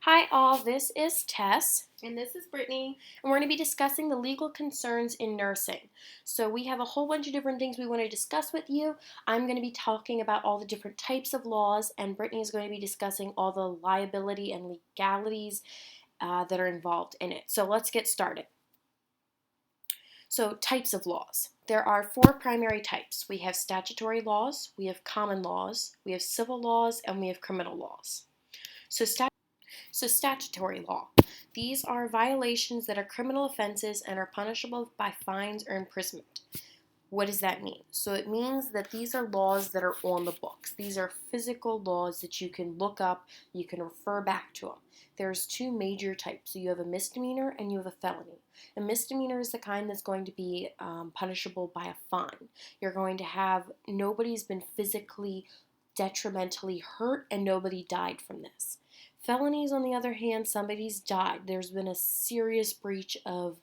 Hi all, this is Tess, And this is Brittany. and we're going to be discussing the legal concerns in nursing. So we have a whole bunch of different things we want to discuss with you. I'm going to be talking about all the different types of laws, and Brittany is going to be discussing all the liability and legalities that are involved in it. So let's get started. So types of laws. There are four primary types. We have statutory laws, we have common laws, we have civil laws, and we have criminal laws. So statutory law. These are violations that are criminal offenses and are punishable by fines or imprisonment. What does that mean? So it means that these are laws that are on the books. These are physical laws that you can look up, you can refer back to them. There's two major types. So you have a misdemeanor and you have a felony. A misdemeanor is the kind that's going to be punishable by a fine. You're going to have nobody's been physically detrimentally hurt and nobody died from this. Felonies, on the other hand, somebody's died. There's been a serious breach of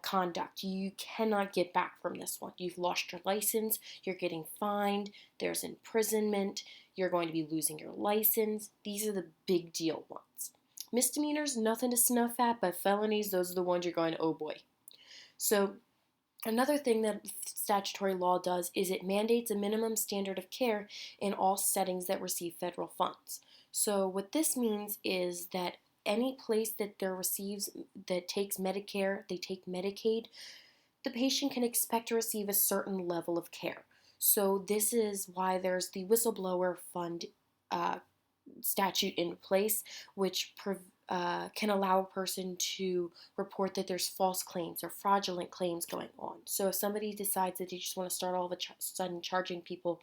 conduct. You cannot get back from this one. You've lost your license, you're getting fined, there's imprisonment, you're going to be losing your license. These are the big deal ones. Misdemeanors, nothing to snuff at, but felonies, those are the ones you're going to, oh boy. So, another thing that statutory law does is it mandates a minimum standard of care in all settings that receive federal funds. So what this means is that any place that takes Medicare, they take Medicaid, the patient can expect to receive a certain level of care. So this is why there's the whistleblower fund uh, statute in place, which can allow a person to report that there's false claims or fraudulent claims going on. So if somebody decides that they just want to start all of a sudden charging people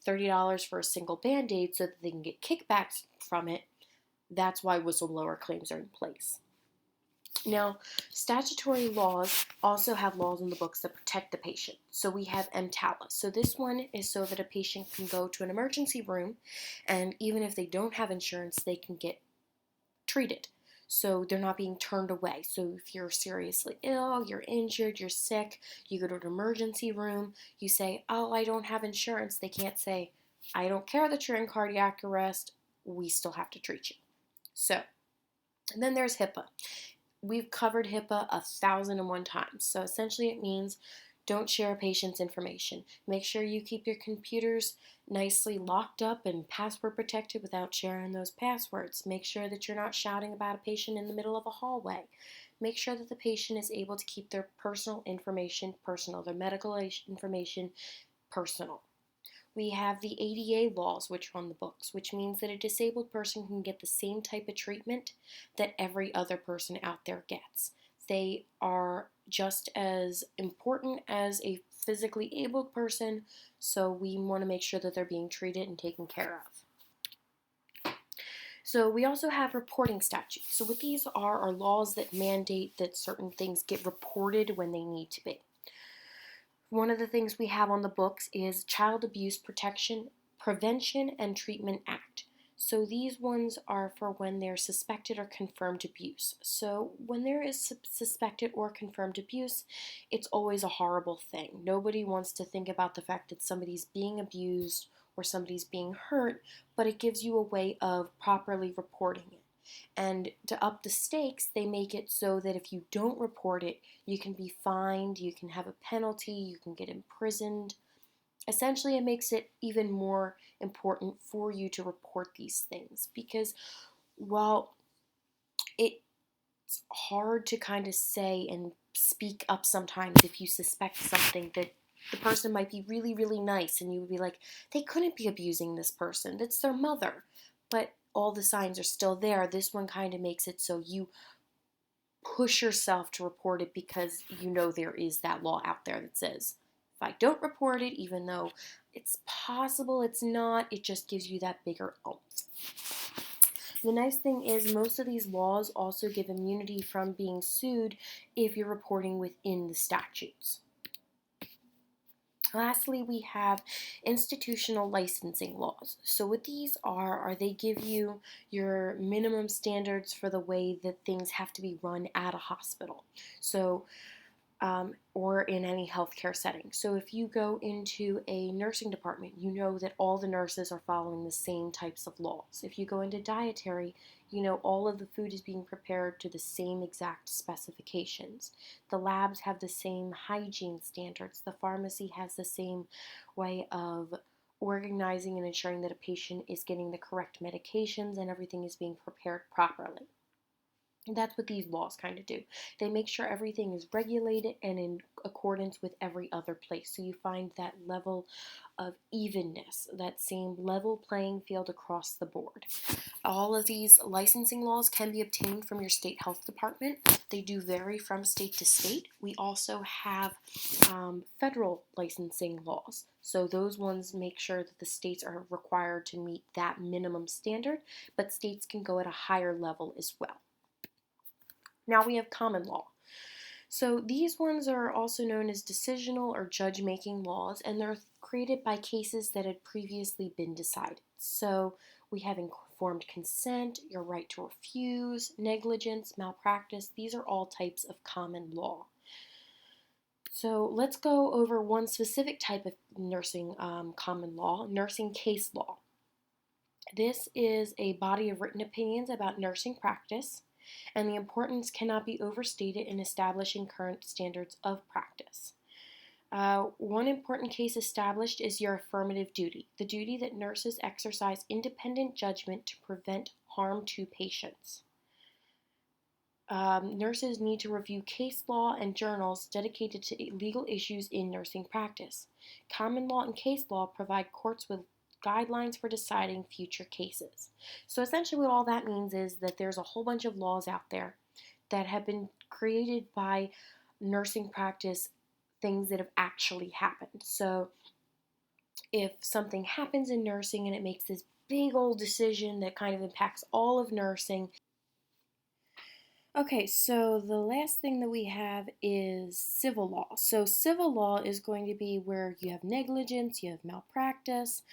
$30 for a single Band-Aid so that they can get kickbacks from it, that's why whistleblower claims are in place. Now, statutory laws also have laws in the books that protect the patient. So we have EMTALA. So this one is so that a patient can go to an emergency room, and even if they don't have insurance, they can get treated. So they're not being turned away. So if you're seriously ill, you're injured, you're sick, you go to an emergency room, you say, oh, I don't have insurance. They can't say, I don't care that you're in cardiac arrest. We still have to treat you. So, and then there's HIPAA. We've covered HIPAA 1,001 times. So essentially it means don't share a patient's information. Make sure you keep your computers nicely locked up and password protected without sharing those passwords. Make sure that you're not shouting about a patient in the middle of a hallway. Make sure that the patient is able to keep their personal information personal, their medical information personal. We have the ADA laws, which are on the books, which means that a disabled person can get the same type of treatment that every other person out there gets. They are just as important as a physically able person, so we want to make sure that they're being treated and taken care of. So we also have reporting statutes. So what these are laws that mandate that certain things get reported when they need to be. One of the things we have on the books is Child Abuse Protection, Prevention and Treatment Act. So these ones are for when there's suspected or confirmed abuse. So when there is suspected or confirmed abuse, it's always a horrible thing. Nobody wants to think about the fact that somebody's being abused or somebody's being hurt, but it gives you a way of properly reporting it. And to up the stakes, they make it so that if you don't report it, you can be fined, you can have a penalty, you can get imprisoned. Essentially, it makes it even more important for you to report these things because while it's hard to kind of say and speak up sometimes if you suspect something that the person might be really, really nice and you would be like, they couldn't be abusing this person, that's their mother. But all the signs are still there. This one kind of makes it so you push yourself to report it because you know there is that law out there that says, if I don't report it, even though it's possible it's not, it just gives you that bigger oomph. The nice thing is most of these laws also give immunity from being sued if you're reporting within the statutes. Lastly, we have institutional licensing laws. So what these are they give you your minimum standards for the way that things have to be run at a hospital. So or in any healthcare setting. So if you go into a nursing department, you know that all the nurses are following the same types of laws. If you go into dietary, all of the food is being prepared to the same exact specifications. The labs have the same hygiene standards. The pharmacy has the same way of organizing and ensuring that a patient is getting the correct medications and everything is being prepared properly. And that's what these laws kind of do. They make sure everything is regulated and in accordance with every other place. So you find that level of evenness, that same level playing field across the board. All of these licensing laws can be obtained from your state health department. They do vary from state to state. We also have federal licensing laws. So those ones make sure that the states are required to meet that minimum standard, but states can go at a higher level as well. Now we have common law. So these ones are also known as decisional or judge-making laws, and they're created by cases that had previously been decided. So we have informed consent, your right to refuse, negligence, malpractice. These are all types of common law. So let's go over one specific type of nursing common law, nursing case law. This is a body of written opinions about nursing practice, and the importance cannot be overstated in establishing current standards of practice. One important case established is your affirmative duty, the duty that nurses exercise independent judgment to prevent harm to patients. Nurses need to review case law and journals dedicated to legal issues in nursing practice. Common law and case law provide courts with guidelines for deciding future cases. So essentially what all that means is that there's a whole bunch of laws out there that have been created by nursing practice, things that have actually happened. So if something happens in nursing and it makes this big old decision that kind of impacts all of nursing. Okay, so the last thing that we have is civil law. So civil law is going to be where you have negligence, you have malpractice,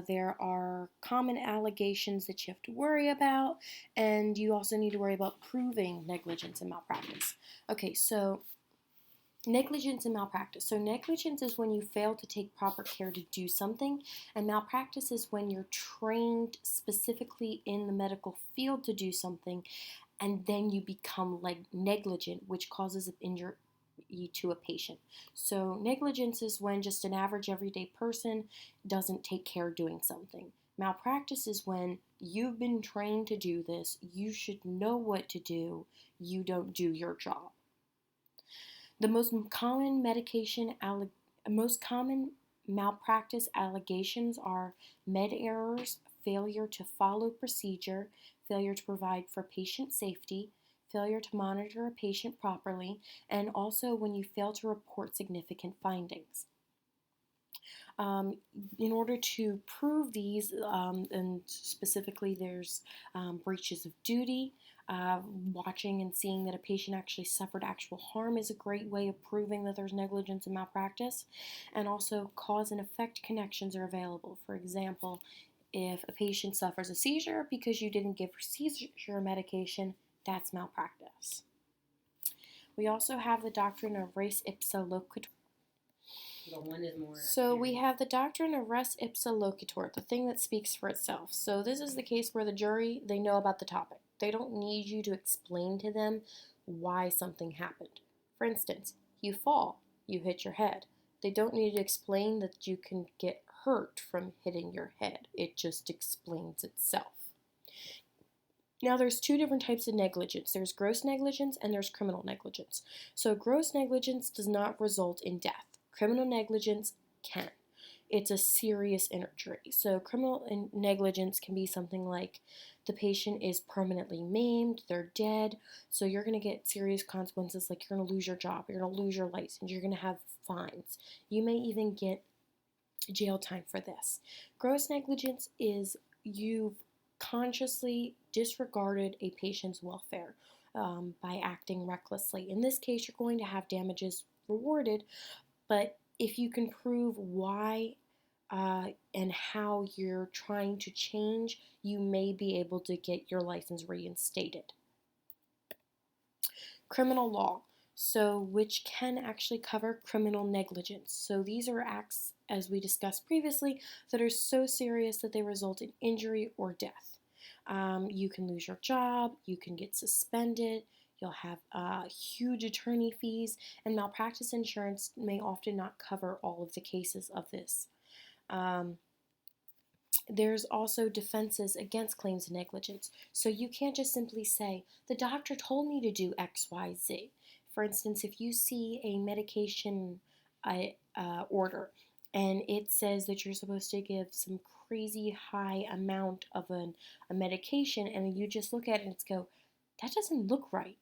there are common allegations that you have to worry about, and you also need to worry about proving negligence and malpractice. Okay, so negligence and malpractice. So negligence is when you fail to take proper care to do something, and malpractice is when you're trained specifically in the medical field to do something, and then you become negligent, which causes an injury to a patient. So negligence is when just an average everyday person doesn't take care of doing something. Malpractice is when you've been trained to do this, you should know what to do, you don't do your job. The most common malpractice allegations are med errors, failure to follow procedure, failure to provide for patient safety, failure to monitor a patient properly, and also when you fail to report significant findings. In order to prove these, and specifically there's breaches of duty, watching and seeing that a patient actually suffered actual harm is a great way of proving that there's negligence and malpractice, and also cause and effect connections are available. For example, if a patient suffers a seizure because you didn't give her seizure medication, that's malpractice. We also have the doctrine of res ipsa loquitur. So we have the doctrine of res ipsa loquitur, the thing that speaks for itself. So this is the case where the jury, they know about the topic. They don't need you to explain to them why something happened. For instance, you fall, you hit your head. They don't need to explain that you can get hurt from hitting your head. It just explains itself. Now there's two different types of negligence. There's gross negligence and there's criminal negligence. So gross negligence does not result in death. Criminal negligence can. It's a serious injury. So criminal negligence can be something like the patient is permanently maimed, they're dead, so you're going to get serious consequences like you're going to lose your job, you're going to lose your license, you're going to have fines. You may even get jail time for this. Gross negligence is you've consciously disregarded a patient's welfare by acting recklessly. In this case, you're going to have damages rewarded, but if you can prove why and how you're trying to change, you may be able to get your license reinstated. Criminal law, so which can actually cover criminal negligence. So these are acts, as we discussed previously, that are so serious that they result in injury or death. You can lose your job, you can get suspended, you'll have huge attorney fees, and malpractice insurance may often not cover all of the cases of this. There's also defenses against claims of negligence. So you can't just simply say, the doctor told me to do X, Y, Z. For instance, if you see a medication order and it says that you're supposed to give some crazy high amount of a medication, and you just look at it and go, that doesn't look right.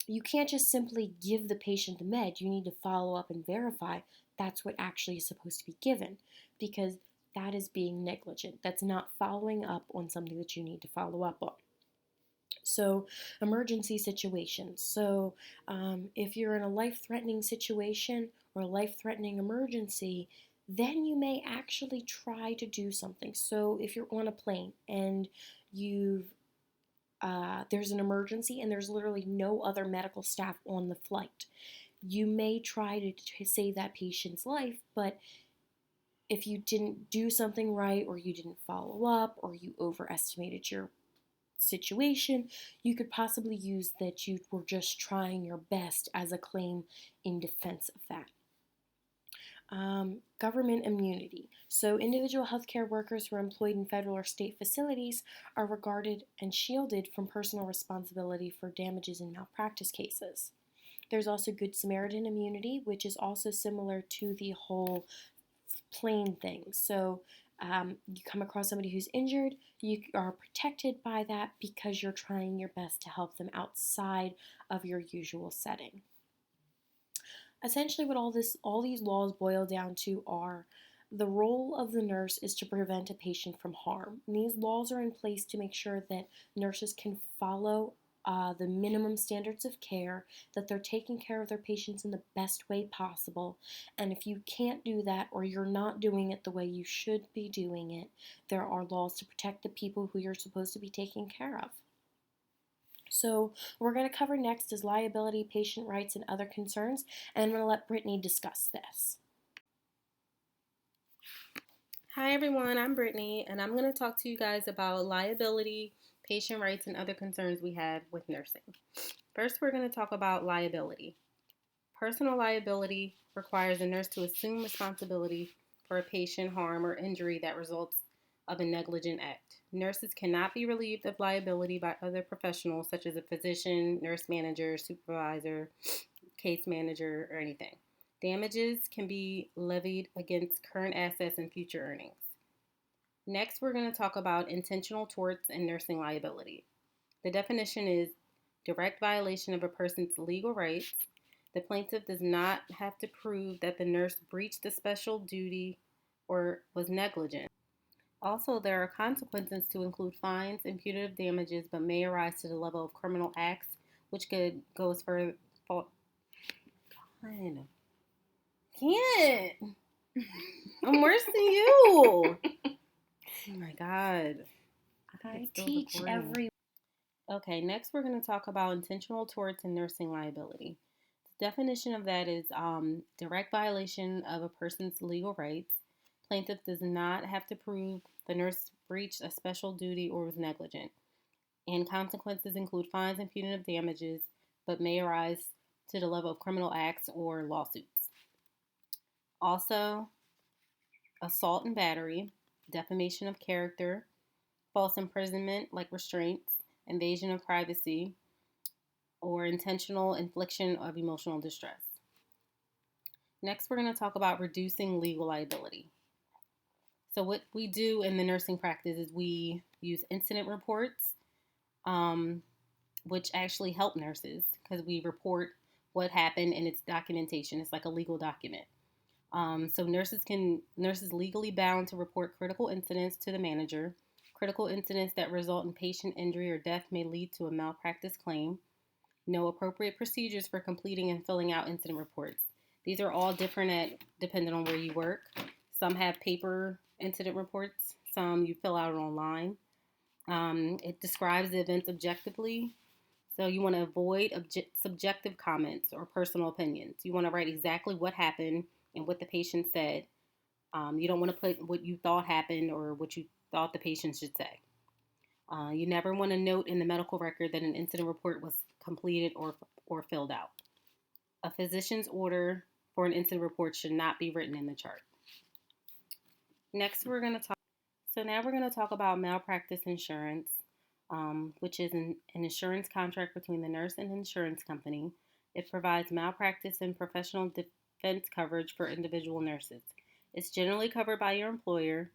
You can't just simply give the patient the med. You need to follow up and verify that's what actually is supposed to be given, because that is being negligent. That's not following up on something that you need to follow up on. So, emergency situations. So, if you're in a life-threatening situation or a life-threatening emergency, then you may actually try to do something. So, if you're on a plane and there's an emergency and there's literally no other medical staff on the flight, you may try to save that patient's life, but if you didn't do something right, or you didn't follow up, or you overestimated your situation, you could possibly use that you were just trying your best as a claim in defense of that. Government immunity. So individual healthcare workers who are employed in federal or state facilities are regarded and shielded from personal responsibility for damages in malpractice cases. There's also Good Samaritan immunity, which is also similar to the whole plane thing. So you come across somebody who's injured, you are protected by that because you're trying your best to help them outside of your usual setting. Essentially, what all these laws boil down to are the role of the nurse is to prevent a patient from harm. And these laws are in place to make sure that nurses can follow the minimum standards of care, that they're taking care of their patients in the best way possible. And if you can't do that, or you're not doing it the way you should be doing it, there are laws to protect the people who you're supposed to be taking care of. So what we're going to cover next is liability, patient rights, and other concerns, and I'm going to let Brittany discuss this. Hi everyone, I'm Brittany, and I'm going to talk to you guys about liability, patient rights, and other concerns we have with nursing. First, we're going to talk about liability. Personal liability requires a nurse to assume responsibility for a patient harm or injury that results of a negligent act. Nurses cannot be relieved of liability by other professionals such as a physician, nurse manager, supervisor, case manager, or anything. Damages can be levied against current assets and future earnings. Next, we're going to talk about intentional torts and nursing liability. The definition is direct violation of a person's legal rights. The plaintiff does not have to prove that the nurse breached a special duty or was negligent. Also, there are consequences to include fines and punitive damages, but may arise to the level of criminal acts, which could go as far. Can't. I'm worse than you. Oh my god. I teach every. Okay, next we're going to talk about intentional torts and nursing liability. The definition of that is direct violation of a person's legal rights. Plaintiff does not have to prove the nurse breached a special duty or was negligent. And consequences include fines and punitive damages, but may arise to the level of criminal acts or lawsuits. Also, assault and battery, defamation of character, false imprisonment like restraints, invasion of privacy, or intentional infliction of emotional distress. Next, we're going to talk about reducing legal liability. So what we do in the nursing practice is we use incident reports, which actually help nurses because we report what happened and it's documentation. It's like a legal document. So nurses legally bound to report critical incidents to the manager. Critical incidents that result in patient injury or death may lead to a malpractice claim. No appropriate procedures for completing and filling out incident reports. These are all different depending on where you work. Some have paper incident reports. Some you fill out online. It describes the events objectively. So you want to avoid subjective comments or personal opinions. You want to write exactly what happened and what the patient said. You don't want to put what you thought happened or what you thought the patient should say. You never want to note in the medical record that an incident report was completed or filled out. A physician's order for an incident report should not be written in the chart. Next, now we're going to talk about malpractice insurance, which is an insurance contract between the nurse and insurance company. It provides malpractice and professional defense coverage for individual nurses. It's generally covered by your employer,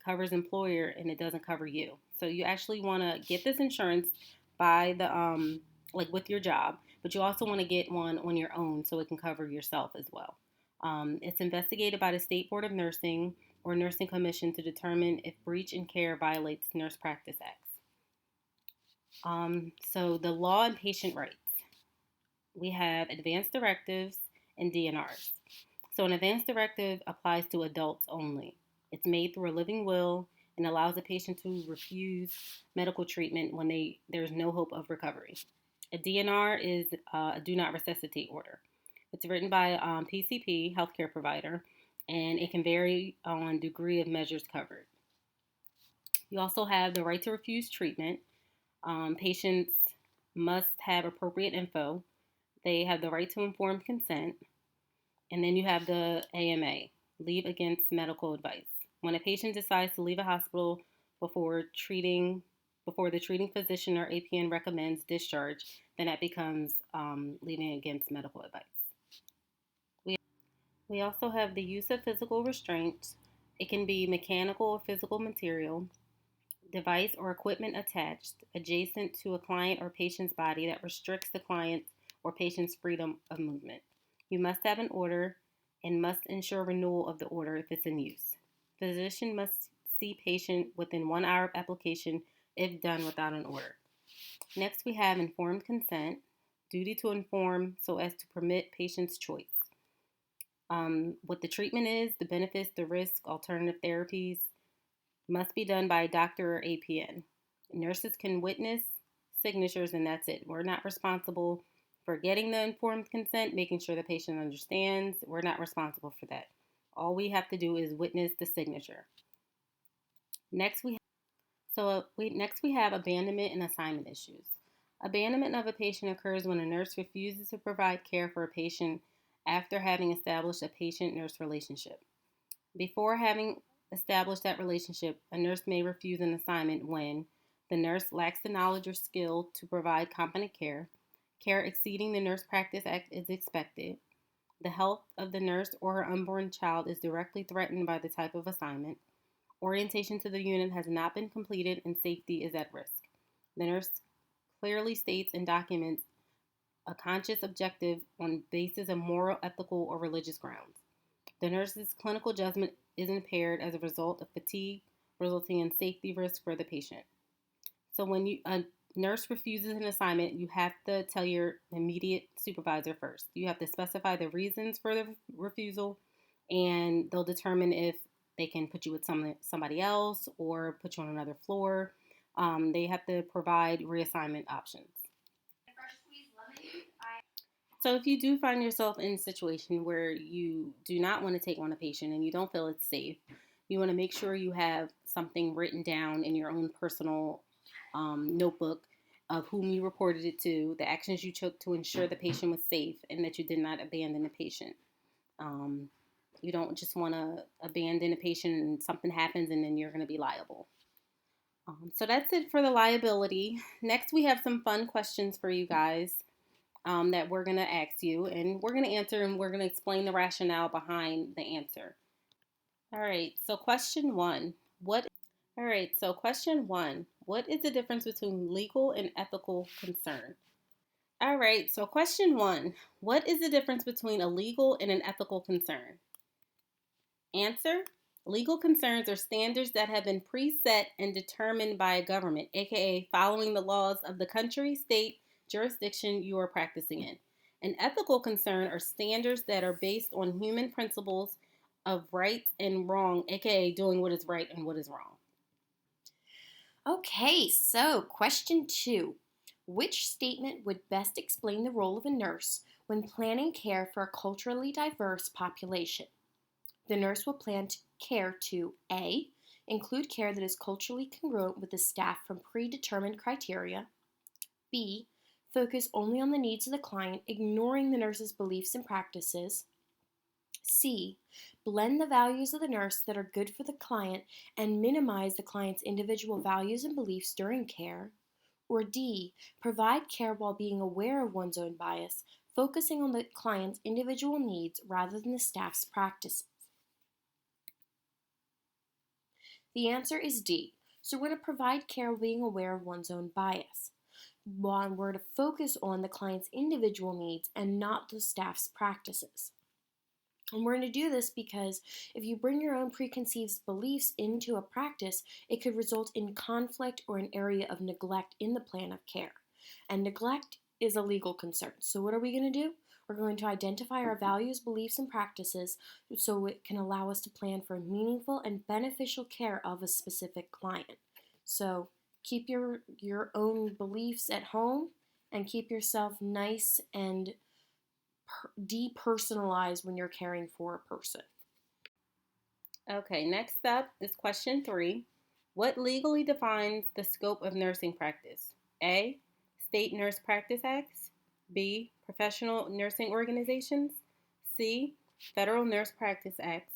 covers employer, and it doesn't cover you. So you actually want to get this insurance by the like with your job, but you also want to get one on your own so it can cover yourself as well. It's investigated by the State Board of Nursing or Nursing Commission to determine if breach in care violates Nurse Practice Acts. So the law and patient rights. We have advanced directives and DNRs. So an advanced directive applies to adults only. It's made through a living will and allows a patient to refuse medical treatment when there's no hope of recovery. A DNR is a do not resuscitate order. It's written by PCP, healthcare provider, and it can vary on degree of measures covered. You also have the right to refuse treatment. Patients must have appropriate info. They have the right to informed consent. And then you have the AMA, leave against medical advice. When a patient decides to leave a hospital before the treating physician or APN recommends discharge, then that becomes leaving against medical advice. We also have the use of physical restraints. It can be mechanical or physical material, device or equipment attached adjacent to a client or patient's body that restricts the client or patient's freedom of movement. You must have an order and must ensure renewal of the order if it's in use. Physician must see patient within 1 hour of application if done without an order. Next, we have informed consent, duty to inform so as to permit patient's choice. What the treatment is, the benefits, the risk, alternative therapies must be done by a doctor or APN. Nurses can witness signatures and that's it. We're not responsible for getting the informed consent, making sure the patient understands. We're not responsible for that. All we have to do is witness the signature. Next we have abandonment and assignment issues. Abandonment of a patient occurs when a nurse refuses to provide care for a patient after having established a patient-nurse relationship. Before having established that relationship, a nurse may refuse an assignment when the nurse lacks the knowledge or skill to provide competent care, care exceeding the Nurse Practice Act is expected, the health of the nurse or her unborn child is directly threatened by the type of assignment, orientation to the unit has not been completed, and safety is at risk. The nurse clearly states and documents a conscious objective on basis of moral, ethical, or religious grounds. The nurse's clinical judgment is impaired as a result of fatigue, resulting in safety risk for the patient. So when a nurse refuses an assignment, you have to tell your immediate supervisor first. You have to specify the reasons for the refusal, and they'll determine if they can put you with somebody else or put you on another floor. They have to provide reassignment options. So if you do find yourself in a situation where you do not want to take on a patient and you don't feel it's safe, you want to make sure you have something written down in your own personal notebook of whom you reported it to, the actions you took to ensure the patient was safe, and that you did not abandon the patient. You don't just want to abandon a patient and something happens and then you're going to be liable. So that's it for the liability. Next, we have some fun questions for you guys that we're going to ask you, and we're going to answer, and we're going to explain the rationale behind the answer. All right, so question one. What is the difference between legal and ethical concern? All right, so question one. What is the difference between a legal and an ethical concern? Answer. Legal concerns are standards that have been preset and determined by a government, aka following the laws of the country, state, jurisdiction you are practicing in. An ethical concern are standards that are based on human principles of right and wrong, aka doing what is right and what is wrong. Okay, so question 2. Which statement would best explain the role of a nurse when planning care for a culturally diverse population? The nurse will plan care to A. Include care that is culturally congruent with the staff from predetermined criteria. B. Focus only on the needs of the client, ignoring the nurse's beliefs and practices. C. Blend the values of the nurse that are good for the client and minimize the client's individual values and beliefs during care. Or D. Provide care while being aware of one's own bias, focusing on the client's individual needs rather than the staff's practices. The answer is D. So we're going to provide care while being aware of one's own bias. We're to focus on the client's individual needs and not the staff's practices. And we're going to do this because if you bring your own preconceived beliefs into a practice, it could result in conflict or an area of neglect in the plan of care. And neglect is a legal concern. So what are we going to do? We're going to identify our values, beliefs, and practices so it can allow us to plan for meaningful and beneficial care of a specific client. So keep your own beliefs at home and keep yourself nice and depersonalized when you're caring for a person. Okay, next up is question 3. What legally defines the scope of nursing practice? A. State Nurse Practice Acts. B. Professional nursing organizations. C. Federal Nurse Practice Acts.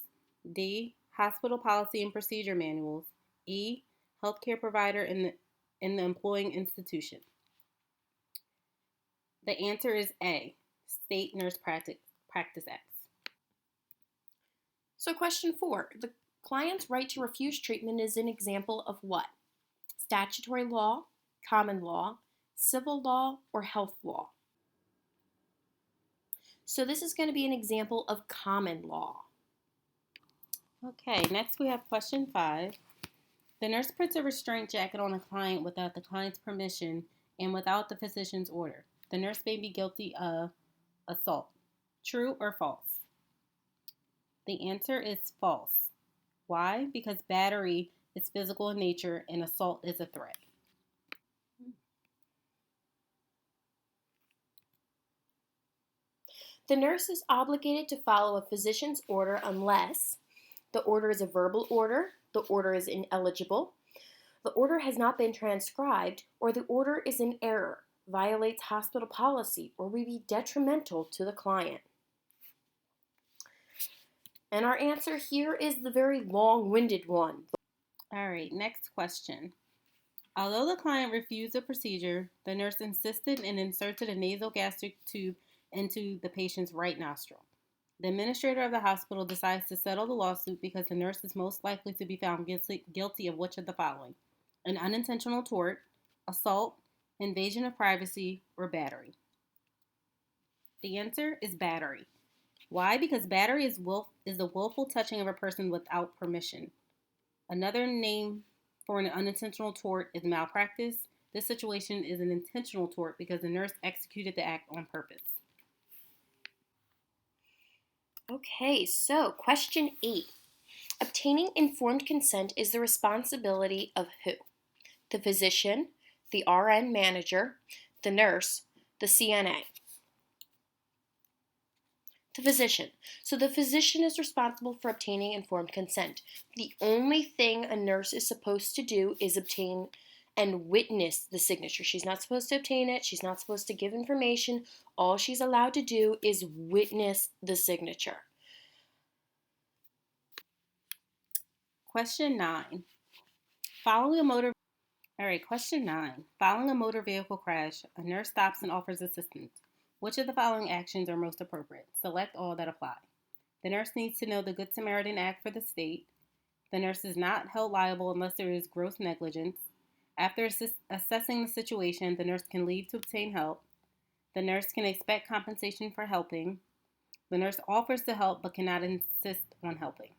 D. Hospital policy and procedure manuals. E. Healthcare provider in the employing institution. The answer is A. State Nurse Practice Acts. So question 4, the client's right to refuse treatment is an example of what? Statutory law, common law, civil law, or health law? So this is going to be an example of common law. Okay, next we have question 5. The nurse puts a restraint jacket on a client without the client's permission and without the physician's order. The nurse may be guilty of assault. True or false? The answer is false. Why? Because battery is physical in nature and assault is a threat. The nurse is obligated to follow a physician's order unless the order is a verbal order, the order is ineligible, the order has not been transcribed, or the order is in error, violates hospital policy, or will be detrimental to the client. And our answer here is the very long-winded one. All right, next question. Although the client refused the procedure, the nurse insisted and inserted a nasogastric tube into the patient's right nostril. The administrator of the hospital decides to settle the lawsuit because the nurse is most likely to be found guilty of which of the following? An unintentional tort, assault, invasion of privacy, or battery. The answer is battery. Why? Because battery is the willful touching of a person without permission. Another name for an unintentional tort is malpractice. This situation is an intentional tort because the nurse executed the act on purpose. Okay, so question 8. Obtaining informed consent is the responsibility of who? The physician, the RN manager, the nurse, the CNA. The physician. So the physician is responsible for obtaining informed consent. The only thing a nurse is supposed to do is obtain and witness the signature. She's not supposed to obtain it. She's not supposed to give information. All she's allowed to do is witness the signature. Question 9. Question 9. Following a motor vehicle crash, a nurse stops and offers assistance. Which of the following actions are most appropriate? Select all that apply. The nurse needs to know the Good Samaritan Act for the state. The nurse is not held liable unless there is gross negligence. After assessing the situation, the nurse can leave to obtain help. The nurse can expect compensation for helping. The nurse offers to help but cannot insist on helping.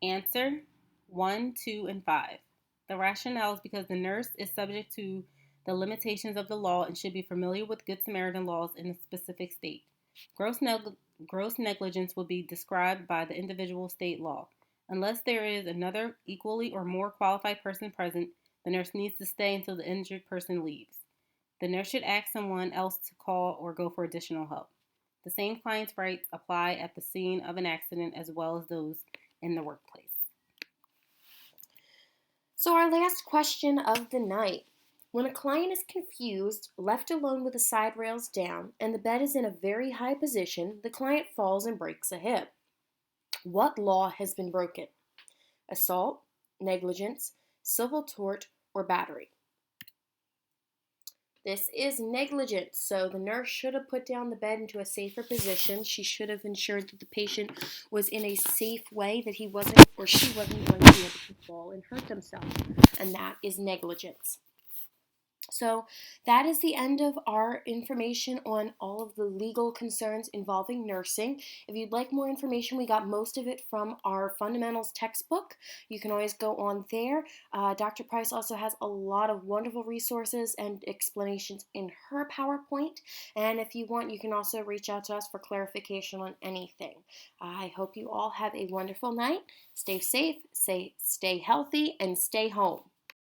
Answer 1, 2, and 5. The rationale is because the nurse is subject to the limitations of the law and should be familiar with Good Samaritan laws in a specific state. Gross negligence will be described by the individual state law. Unless there is another equally or more qualified person present, the nurse needs to stay until the injured person leaves. The nurse should ask someone else to call or go for additional help. The same client's rights apply at the scene of an accident as well as those in the workplace. So, our last question of the night. When a client is confused, left alone with the side rails down, and the bed is in a very high position, the client falls and breaks a hip. What law has been broken? Assault, negligence, civil tort, or battery? This is negligence, so the nurse should have put down the bed into a safer position. She should have ensured that the patient was in a safe way, that he wasn't or she wasn't going to be able to fall and hurt themselves, and that is negligence. So that is the end of our information on all of the legal concerns involving nursing. If you'd like more information, we got most of it from our fundamentals textbook. You can always go on there. Dr. Price also has a lot of wonderful resources and explanations in her PowerPoint. And if you want, you can also reach out to us for clarification on anything. I hope you all have a wonderful night. Stay safe, stay healthy, and stay home.